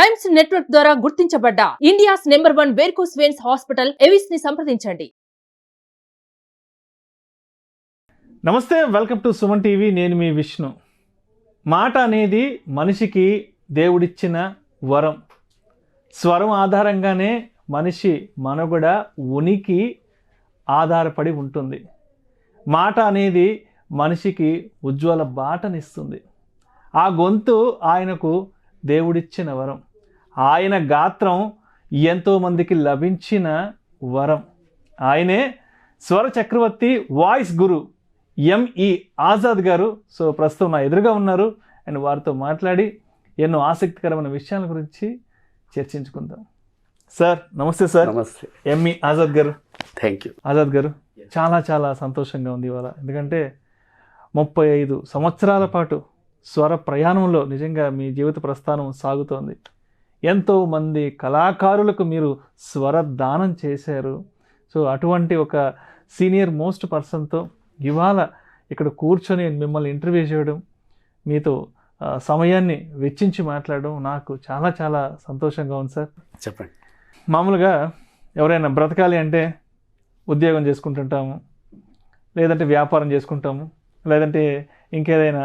Times Network ద్వారా గుర్తించబడ్డ India's #1 varicose veins hospital Avis ని సంప్రదించండి. నమస్తే, వెల్కమ్ టు సుమన్ టీవీ. నేను మీ విష్ణు. మాట అనేది మనిషికి దేవుడిచ్చిన వరం. స్వరం ఆధారంగానే మనిషి మనుగడ, ఉనికి ఆధారపడి ఉంటుంది. మాట అనేది మనిషికి ఉజ్వల బాటనిస్తుంది. ఆ గొంతు ఆయనకు దేవుడిచ్చిన వరం. ఆయన గాత్రం ఎంతోమందికి లభించిన వరం. ఆయనే స్వర చక్రవర్తి, వాయిస్ గురు ఎంఈ ఆజాద్ గారు. సో ప్రస్తుతం నా ఎదురుగా ఉన్నారు. అండ్ వారితో మాట్లాడి ఎన్నో ఆసక్తికరమైన విషయాల గురించి చర్చించుకుందాం. సార్ నమస్తే. సార్ నమస్తే. ఎంఈ ఆజాద్ గారు. Thank you. ఆజాద్ గారు, చాలా సంతోషంగా ఉంది ఇవాళ. ఎందుకంటే 35 సంవత్సరాల పాటు స్వర ప్రయాణంలో నిజంగా మీ జీవిత ప్రస్థానం సాగుతోంది. ఎంతోమంది కళాకారులకు మీరు స్వర దానం చేశారు. సో అటువంటి ఒక సీనియర్ మోస్ట్ పర్సన్తో ఇవాళ ఇక్కడ కూర్చొని మిమ్మల్ని ఇంటర్వ్యూ చేయడం, మీతో సమయాన్ని వెచ్చించి మాట్లాడడం నాకు చాలా సంతోషంగా ఉంది. సార్ చెప్పండి. మామూలుగా ఎవరైనా బ్రతకాలి అంటే ఉద్యోగం చేసుకుంటుంటాము, లేదంటే వ్యాపారం చేసుకుంటాము, లేదంటే ఇంకేదైనా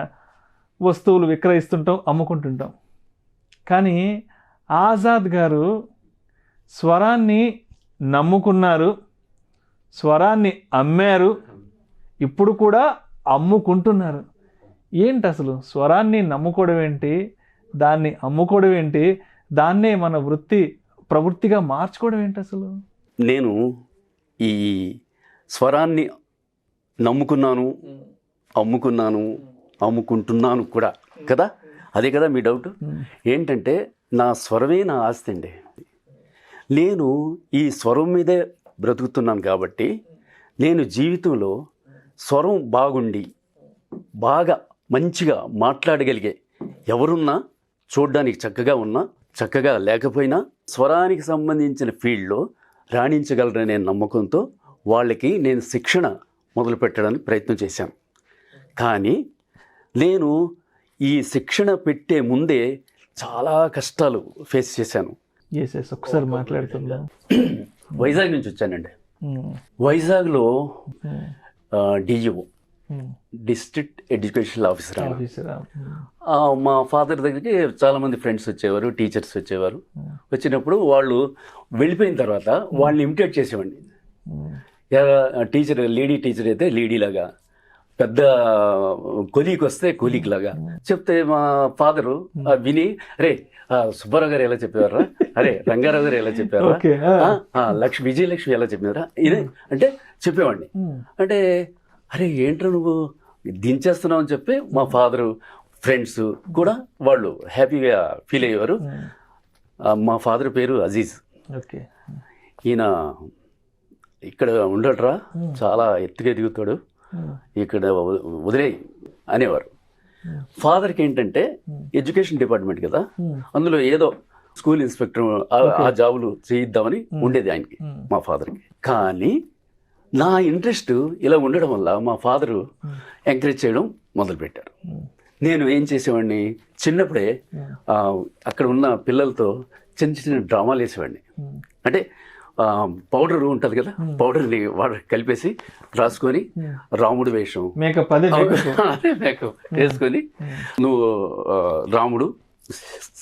వస్తువులు విక్రయిస్తుంటాం, అమ్ముకుంటుంటాం. కానీ ఆజాద్ గారు స్వరాన్ని నమ్ముకున్నారు, స్వరాన్ని అమ్మారు, ఇప్పుడు కూడా అమ్ముకుంటున్నారు. ఏంటి అసలు స్వరాన్ని నమ్ముకోవడం ఏంటి, దాన్ని అమ్ముకోవడం ఏంటి, దాన్నే మన ప్రవృత్తిగా మార్చుకోవడం ఏంటి అసలు? నేను ఈ స్వరాన్ని నమ్ముకున్నాను, అమ్ముకుంటున్నాను కూడా కదా. అదే కదా మీ డౌట్. ఏంటంటే నా స్వరమే నా ఆస్తి అండి. నేను ఈ స్వరం మీదే బ్రతుకుతున్నాను కాబట్టి నేను జీవితంలో స్వరం బాగుండి బాగా మంచిగా మాట్లాడగలిగే ఎవరున్నా, చూడడానికి చక్కగా ఉన్నా చక్కగా లేకపోయినా స్వరానికి సంబంధించిన ఫీల్డ్లో రాణించగలరనే నమ్మకంతో వాళ్ళకి నేను శిక్షణ మొదలు పెట్టడానికి ప్రయత్నం చేశాను. కానీ నేను ఈ శిక్షణ పెట్టే ముందే చాలా కష్టాలు ఫేస్ చేశాను. ఒకసారి మాట్లాడుతుందా? వైజాగ్ నుంచి వచ్చానండి. వైజాగ్లో డిజిఓ, డిస్ట్రిక్ట్ ఎడ్యుకేషన్ ఆఫీసర్. మా ఫాదర్ దగ్గరికి చాలామంది ఫ్రెండ్స్ వచ్చేవారు, టీచర్స్ వచ్చేవారు. వచ్చినప్పుడు వాళ్ళు వెళ్ళిపోయిన తర్వాత వాళ్ళని ఇమిటేట్ చేసేవాడిని. టీచర్, లేడీ టీచర్ అయితే లేడీలాగా, పెద్ద కొలీకి వస్తే కొలీకి లాగా చెప్తే మా ఫాదరు విని, అరే సుబ్బారావు గారు ఎలా చెప్పేవారా, అరే రంగారావు గారు ఎలా చెప్పారా, విజయలక్ష్మి ఎలా చెప్పినారా, ఇదే అంటే చెప్పేవాడిని. అంటే అరే ఏంట్రా నువ్వు దించేస్తున్నావు అని చెప్పి మా ఫాదరు, ఫ్రెండ్స్ కూడా వాళ్ళు హ్యాపీగా ఫీల్ అయ్యేవారు. మా ఫాదర్ పేరు అజీజ్. ఈయన ఇక్కడ ఉండట్రా, చాలా ఎత్తుగా ఎదుగుతాడు, ఇక్కడ వదిలే అనేవారు. ఫాదర్కి ఏంటంటే ఎడ్యుకేషన్ డిపార్ట్మెంట్ కదా, అందులో ఏదో స్కూల్ ఇన్స్పెక్టర్ ఆ జాబులు చేయిద్దామని ఉండేది ఆయనకి, మా ఫాదర్కి. కానీ నా ఇంట్రెస్ట్ ఇలా ఉండడం వల్ల మా ఫాదరు ఎంకరేజ్ చేయడం మొదలుపెట్టారు. నేను ఏం చేసేవాడిని, చిన్నప్పుడే అక్కడ ఉన్న పిల్లలతో చిన్న డ్రామాలు వేసేవాడిని. అంటే పౌడర్ ఉంటుంది కదా, పౌడర్ని వాటర్ కలిపేసి రాసుకొని రాముడు వేషం, మేకప్ వేసుకొని నువ్వు రాముడు,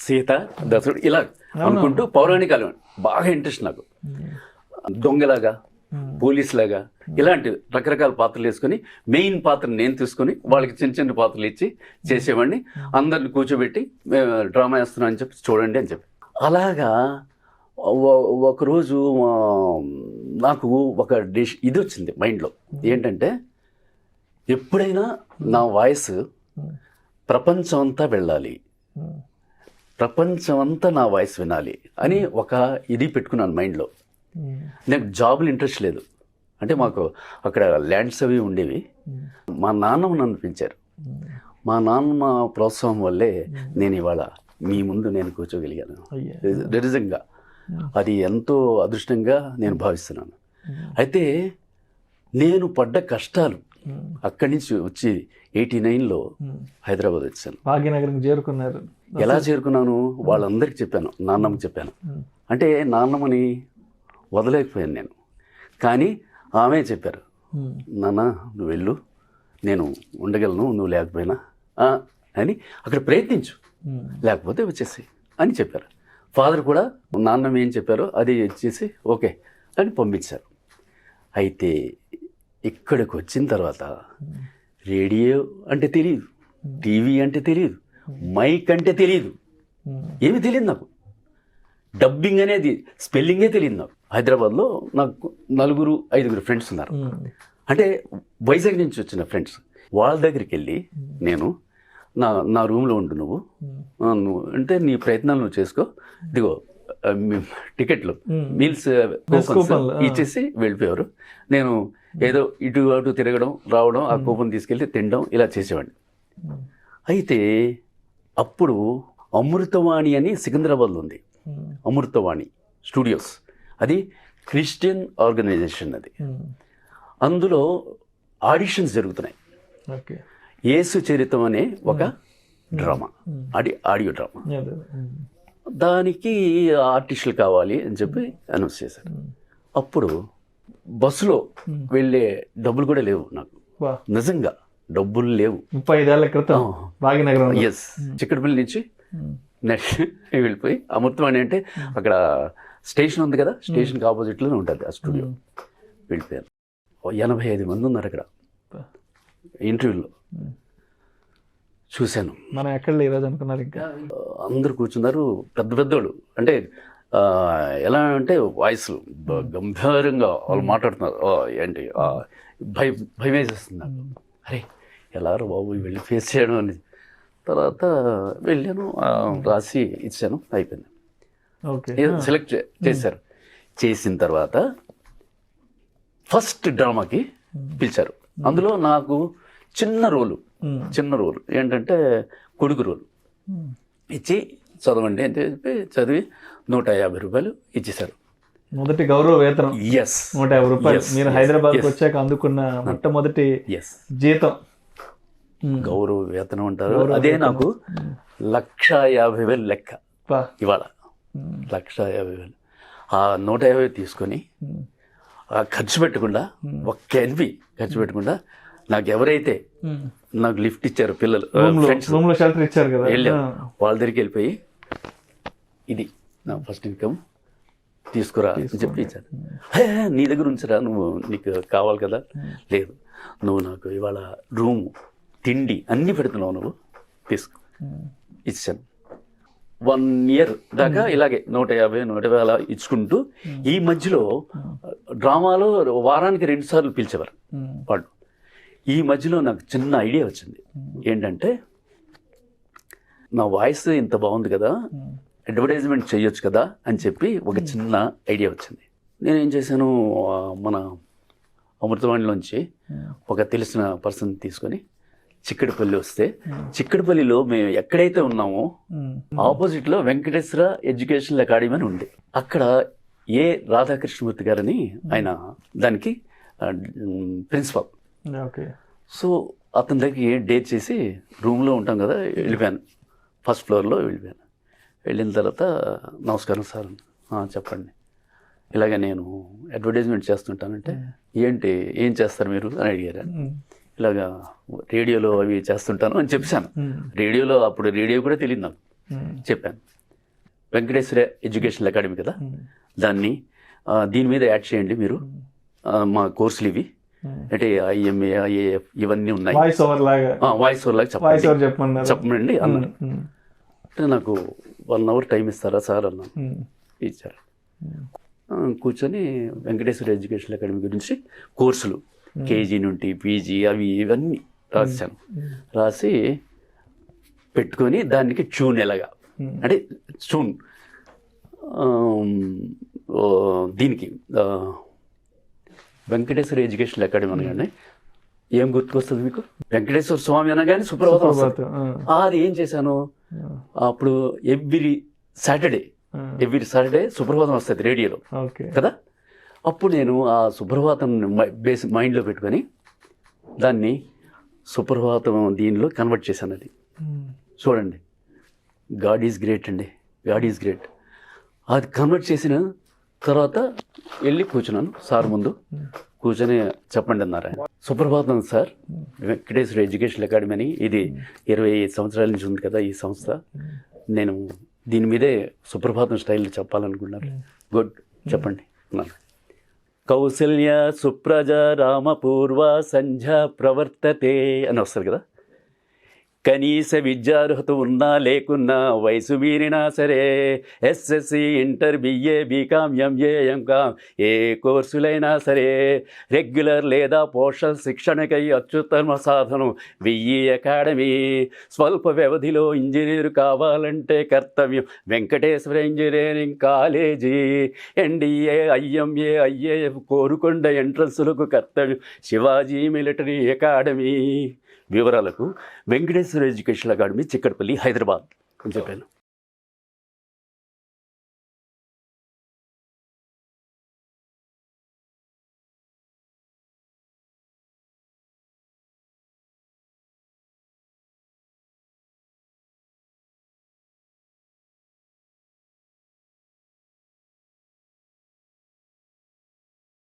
సీత, దశరుడు ఇలా అనుకుంటూ పౌరాణికాలు బాగా ఇంట్రెస్ట్ నాకు. దొంగలాగా, పోలీస్ లాగా ఇలాంటి రకరకాల పాత్రలు వేసుకొని మెయిన్ పాత్ర నేను తీసుకొని వాళ్ళకి చిన్న పాత్రలు ఇచ్చి చేసేవాడిని. అందరిని కూర్చోబెట్టి డ్రామా వేస్తున్నాను అని చెప్పి చూడండి అని చెప్పి. అలాగా ఒకరోజు నాకు ఒక ఇది వచ్చింది మైండ్లో. ఏంటంటే ఎప్పుడైనా నా వాయిస్ ప్రపంచం అంతా వెళ్ళాలి, ప్రపంచం అంతా నా వాయిస్ వినాలి అని ఒక ఇది పెట్టుకున్నాను మైండ్లో. నాకు జాబులు ఇంట్రెస్ట్ లేదు. అంటే మాకు అక్కడ ల్యాండ్స్ అవి ఉండేవి. మా నాన్నమ్మ నన్ను పెంచారు. మా నాన్నమ్మ ప్రోత్సాహం వల్లే నేను ఇవాళ మీ ముందు నేను కూర్చోగలిగాను. నిజంగా అది ఎంతో అదృష్టంగా నేను భావిస్తున్నాను. అయితే నేను పడ్డ కష్టాలు అక్కడి నుంచి వచ్చి 89లో హైదరాబాద్ వచ్చాను. భాగ్యనగరం చేరుకున్నారు. ఎలా చేరుకున్నాను వాళ్ళందరికీ చెప్పాను, నాన్నమ్మకి చెప్పాను. అంటే నాన్నమ్మని వదలేకపోయాను నేను, కానీ ఆమె చెప్పారు, నాన్న నువ్వు వెళ్ళు, నేను ఉండగలను నువ్వు లేకపోయినా అని, అక్కడ ప్రయత్నించు, లేకపోతే వచ్చేసి అని చెప్పారు. ఫాదర్ కూడా నాన్నమ్మ ఏం చెప్పారో అది చేసి ఓకే అని పంపించారు. అయితే ఇక్కడికి వచ్చిన తర్వాత రేడియో అంటే తెలియదు, టీవీ అంటే తెలియదు, మైక్ అంటే తెలియదు, ఏమీ తెలియదు నాకు. డబ్బింగ్ అనేది స్పెల్లింగే తెలియదు నాకు. హైదరాబాద్లో నాకు 4-5 ఫ్రెండ్స్ ఉన్నారు, అంటే వైజాగ్ నుంచి వచ్చిన ఫ్రెండ్స్. వాళ్ళ దగ్గరికి వెళ్ళి నేను నా రూమ్లో ఉండు నువ్వు అంటే నీ ప్రయత్నాలు నువ్వు చేసుకో, ఇదిగో టికెట్లు మీల్స్ కూపన్స్ ఇచ్చేసి వెళ్ళిపోయారు. నేను ఏదో ఇటు అటు తిరగడం రావడం, ఆ కూపన్ తీసుకెళ్ళి తినడం ఇలా చేసేవాడిని. అయితే అప్పుడు అమృతవాణి అని సికింద్రాబాద్లో ఉంది, అమృతవాణి స్టూడియోస్, అది క్రిస్టియన్ ఆర్గనైజేషన్. అది అందులో ఆడిషన్స్ జరుగుతున్నాయి. యేసు చరిత్రం అనే ఒక డ్రామా, ఆడియో డ్రామా. దానికి ఆర్టిస్టులు కావాలి అని చెప్పి అనౌన్స్ చేశారు. అప్పుడు బస్సులో వెళ్ళే డబ్బులు కూడా లేవు నాకు, నిజంగా డబ్బులు లేవు. 35 ఏళ్ల క్రితం భాగ్యనగరం. ఎస్, చిక్కడపల్లి నుంచి నెక్స్ట్ వెళ్ళిపోయి అమృతవాణి అంటే అక్కడ స్టేషన్ ఉంది కదా, స్టేషన్కి ఆపోజిట్లోనే ఉంటుంది ఆ స్టూడియో. వెళ్ళిపోయాను. 85 మంది ఉన్నారు అక్కడ ఇంటర్వ్యూలో. చూశాను. మనం ఎక్కడ ఈరోజు అనుకున్నారు, ఇంకా అందరు కూర్చున్నారు, పెద్ద పెద్దోళ్ళు. అంటే ఎలా అంటే వాయిస్లు గంభీరంగా వాళ్ళు మాట్లాడుతున్నారు. ఏంటి భయం వేసేస్తుంది నాకు. అరే ఎలారో బాబు వెళ్ళి ఫేస్ చేయడం అని. తర్వాత వెళ్ళాను, రాసి ఇచ్చాను, అయిపోయింది. సెలెక్ట్ చేశారు. చేసిన తర్వాత ఫస్ట్ డ్రామాకి పిలిచారు. అందులో నాకు చిన్న రోలు ఏంటంటే కొడుకు రోలు ఇచ్చి చదవండి అని చెప్పి చదివి 150 రూపాయలు ఇచ్చేశారు. మొదటి గౌరవ వేతనం. ఎస్, 150 రూపాయలు. మీరు హైదరాబాద్కి వచ్చాక అందుకున్న మొట్టమొదటి జీతం, గౌరవ వేతనం అంటారు. అదే నాకు 150,000 లెక్క ఇవాళ. 150,000 ఆ 150 తీసుకొని ఖర్చు పెట్టకుండా, ఒక్క ఎన్వి ఖర్చు పెట్టకుండా, నాకు ఎవరైతే నాకు లిఫ్ట్ ఇచ్చారు పిల్లలు, ఫ్రెండ్స్, షెల్టర్ ఇచ్చారు కదా, వెళ్ళాను. వాళ్ళ దగ్గరికి వెళ్ళిపోయి ఇది నా ఫస్ట్ ఇన్కమ్ తీసుకురా అని చెప్పి ఇచ్చాను. నీ దగ్గర ఉంచరా, నువ్వు నీకు కావాలి కదా. లేదు, నువ్వు నాకు ఇవాళ రూము తిండి అన్నీ పెడుతున్నావు, నువ్వు తీసుకో ఇచ్చాను. 1 year దాకా ఇలాగే 150 అలా ఇచ్చుకుంటూ, ఈ మధ్యలో డ్రామాలో వారానికి 2 సార్లు పిలిచేవారు వాళ్ళు. ఈ మధ్యలో నాకు చిన్న ఐడియా వచ్చింది. ఏంటంటే నా వాయిస్ ఇంత బాగుంది కదా, అడ్వర్టైజ్మెంట్ చేయొచ్చు కదా అని చెప్పి ఒక చిన్న ఐడియా వచ్చింది. నేనేం చేశాను, మన అమృతవాణిలోంచి ఒక తెలిసిన పర్సన్ తీసుకొని చిక్కడపల్లి వస్తే, చిక్కడపల్లిలో మేము ఎక్కడైతే ఉన్నామో ఆపోజిట్లో వెంకటేశ్వర ఎడ్యుకేషనల్ అకాడమీ అని ఉంది. అక్కడ రాధాకృష్ణమూర్తి గారని ఆయన దానికి ప్రిన్సిపాల్. సో అతని దగ్గరికి డేట్ చేసి రూమ్లో ఉంటాం కదా, వెళ్ళిపోయాను. ఫస్ట్ ఫ్లోర్లో వెళ్ళిపోయాను. వెళ్ళిన తర్వాత నమస్కారం సార్, చెప్పండి, ఇలాగ నేను అడ్వర్టైజ్మెంట్ చేస్తుంటానంటే, ఏంటి ఏం చేస్తారు మీరు అని అడిగారు. ఇలాగా రేడియోలో అవి చేస్తుంటాను అని చెప్పాను. రేడియోలో అప్పుడు రేడియో కూడా తెలియదు నాకు. చెప్పాను, వెంకటేశ్వర ఎడ్యుకేషనల్ అకాడమీ కదా, దీని మీద యాడ్ చేయండి మీరు, మా కోర్సులు ఇవి అంటే IMA IAF ఇవన్నీ ఉన్నాయి, వాయిస్ ఓవర్ లాగా చెప్పండి అన్నారు. అంటే నాకు 1 hour టైం ఇస్తారా సార్ అన్నాను. ఇచ్చారు. కూర్చొని వెంకటేశ్వర ఎడ్యుకేషనల్ అకాడమీ గురించి కోర్సులు KG నుండి PG అవి ఇవన్నీ రాశాను. రాసి పెట్టుకొని దానికి ట్యూన్ ఎలాగా అంటే ట్యూన్ దీనికి వెంకటేశ్వర ఎడ్యుకేషనల్ అకాడమీ అనగానే ఏం గుర్తుకొస్తుంది మీకు? వెంకటేశ్వర స్వామి అనగానే సుప్రభాతం వస్తుంది. అది ఏం చేశాను, అప్పుడు ఎవ్రీ సాటర్డే సుప్రభాతం వస్తుంది రేడియోలో కదా. అప్పుడు నేను ఆ సుప్రభాతం మైండ్లో పెట్టుకొని దాన్ని సుప్రభాతం దీనిలో కన్వర్ట్ చేశాను. అది చూడండి, గాడ్ ఈజ్ గ్రేట్ అండి, గాడ్ ఈజ్ గ్రేట్. అది కన్వర్ట్ చేసిన తర్వాత వెళ్ళి కూర్చున్నాను సార్ ముందు. కూర్చొని చెప్పండి అన్నారు ఆయన. సుప్రభాతం సార్, వెంకటేశ్వర ఎడ్యుకేషన్ అకాడమీ అని, ఇది 25 సంవత్సరాల నుంచి ఉంది కదా ఈ సంస్థ. నేను దీని మీదే సుప్రభాతం స్టైల్ చెప్పాలనుకున్నారు. గుడ్, చెప్పండి అన్నారు. కౌసల్య సుప్రజ రామపూర్వ సంధ్య ప్రవర్తతే అని వస్తారు కదా. కనీస విద్యార్హత ఉన్నా లేకున్నా, వయసు మీరినా సరే, SSC, inter, BA, BCom, MA, MCom, ఏ కోర్సులైనా సరే, రెగ్యులర్ లేదా పోస్టల్ శిక్షణకై అత్యుత్తమ సాధనం 1000 అకాడమీ. స్వల్ప వ్యవధిలో ఇంజనీరు కావాలంటే కర్తవ్యం Venkateswara engineering college. NDA, IMA, IAF Korukonda ఎంట్రన్సులకు కర్తవ్యం శివాజీ మిలిటరీ అకాడమీ. వివరాలకు వెంకటేశ్వర ఎడ్యుకేషన్ అకాడమీ, చిక్కడపల్లి, హైదరాబాద్ అని చెప్పాను.